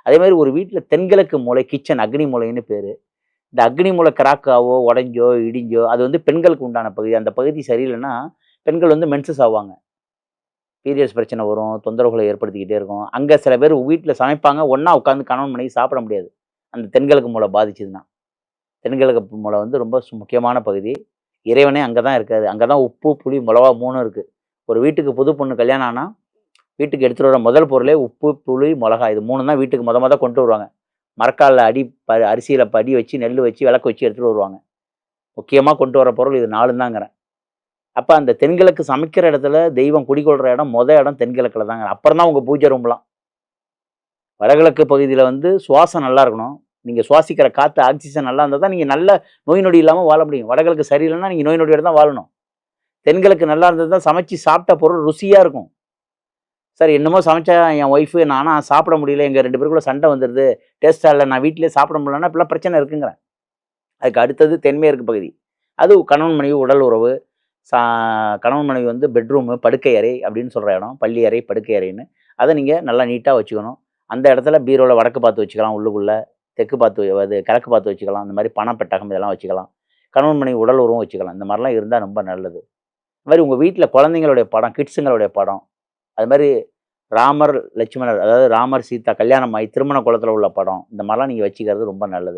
அதே மாதிரி ஒரு வீட்ல தென்கிழக்கு மூலை கிச்சன் அக்னி மூலைன்னு பேரு. இந்த அக்னி மூலை கிராக்காவோ, உடைஞ்சோ, இடிஞ்சோ அது வந்து பெண்களுக்கு உண்டான பகுதி. அந்த பகுதி சரியில்லன்னா, பெண்கள் வந்து மென்சஸ் ஆவாங்க. பீரியட்ஸ் பிரச்சனை வரும். தொந்தரவுகள ஏற்படுத்திக்கிட்டே இருக்கும். அங்க சில பேர் வீட்ல சமைப்பாங்க. ஒண்ணா உட்கார்ந்து கணவன், மனைவி சாப்பிட முடியாது. அந்த தென்கிழக்கு மூலை பாதிச்சதுன்னா. தென்கிழக்கு மூலை வந்து ரொம்ப முக்கியமான பகுதி. இறைவனே அங்க தான் இருக்காரு. அங்க தான் உப்பு, புளி, மிளகா 3ம் இருக்கு. ஒரு வீட்டுக்கு புது பொண்ணு கல்யாணம் ஆனா, வீட்டுக்கு எடுத்துட்டு வர முதல் பொருளே உப்பு, புளி, மொளகா இது 3 தான் வீட்டுக்கு மொத கொண்டு வருவாங்க. மரக்கால்ல அரிசியில படி வச்சு, நெல்லு வச்சு, விளக்கு வச்சு எடுத்துட்டு வருவாங்க. முக்கியமா கொண்டு வர பொருள் இது 4ம் தாங்கிறேன். அப்ப அந்த தென்கிழக்கு சமைக்கிற இடத்துல தெய்வம் குடிகொள்ற இடம் இடம் தென்கிழக்குல தாங்க. அப்புறம் தான் உங்க பூஜை ரூம்லாம். வடகிழக்கு பகுதியில வந்து சுவாசம் நல்லா இருக்கணும். நீங்க சுவாசிக்கிற காத்து ஆக்ஸிஜன் நல்லா இருந்தா தான் நீங்க நல்ல நோய் நொடி இல்லாம வாழ முடியும். வடகிழக்கு சரியில்லன்னா நீங்க நோய் நொடியோட தான் வாழணும். தென்கிழக்கு நல்லா இருந்தது தான் சமைச்சு சாப்பிட்ட பொருள் ருசியா இருக்கும். சார் என்னமோ சமைச்சா என் ஒய்ஃபு நானா சாப்பிட முடியல. எங்க 2 பேருக்குள்ள சண்டை வந்துருது. டேஸ்ட்டா இல்ல. நான் வீட்லயே சாப்பிட முடியலன்னா இப்படிலாம் பிரச்சனை இருக்குங்கிறேன். அதுக்கு அடுத்தது தென்மேற்கு பகுதி. அது கணவன் மனைவி உடல் உறவு. சா கணவன் மனைவி வந்து பெட்ரூமு, படுக்கை அறை அப்படின்னு சொல்ற இடம். பள்ளி அறை, படுக்கை அறைன்னு. அத நீங்க நல்லா நீட்டா வச்சுக்கணும். அந்த இடத்துல பீரோல வடக்கு பார்த்து வச்சுக்கலாம் உள்ளுக்குள்ள. தெற்கு பார்த்து அது கிழக்கு பார்த்து வச்சுக்கலாம். இந்த மாரி பண பெட்டகம் இதெல்லாம் வச்சுக்கலாம். கணவன் மனைவி உடல் உறவும் வச்சுக்கலாம். இந்த மாரிலாம் இருந்தா ரொம்ப நல்லது. அது மாரி உங்க வீட்ல குழந்தைங்களுடைய படம், கிட்ஸுங்களுடைய படம், அது மாரி ராமர், லட்சுமணர் அதாவது ராமர், சீதா கல்யாணம் ஆயி திருமண கோலத்துல உள்ள படம். இந்த மாரிலாம் நீங்க வச்சுக்கிறது ரொம்ப நல்லது.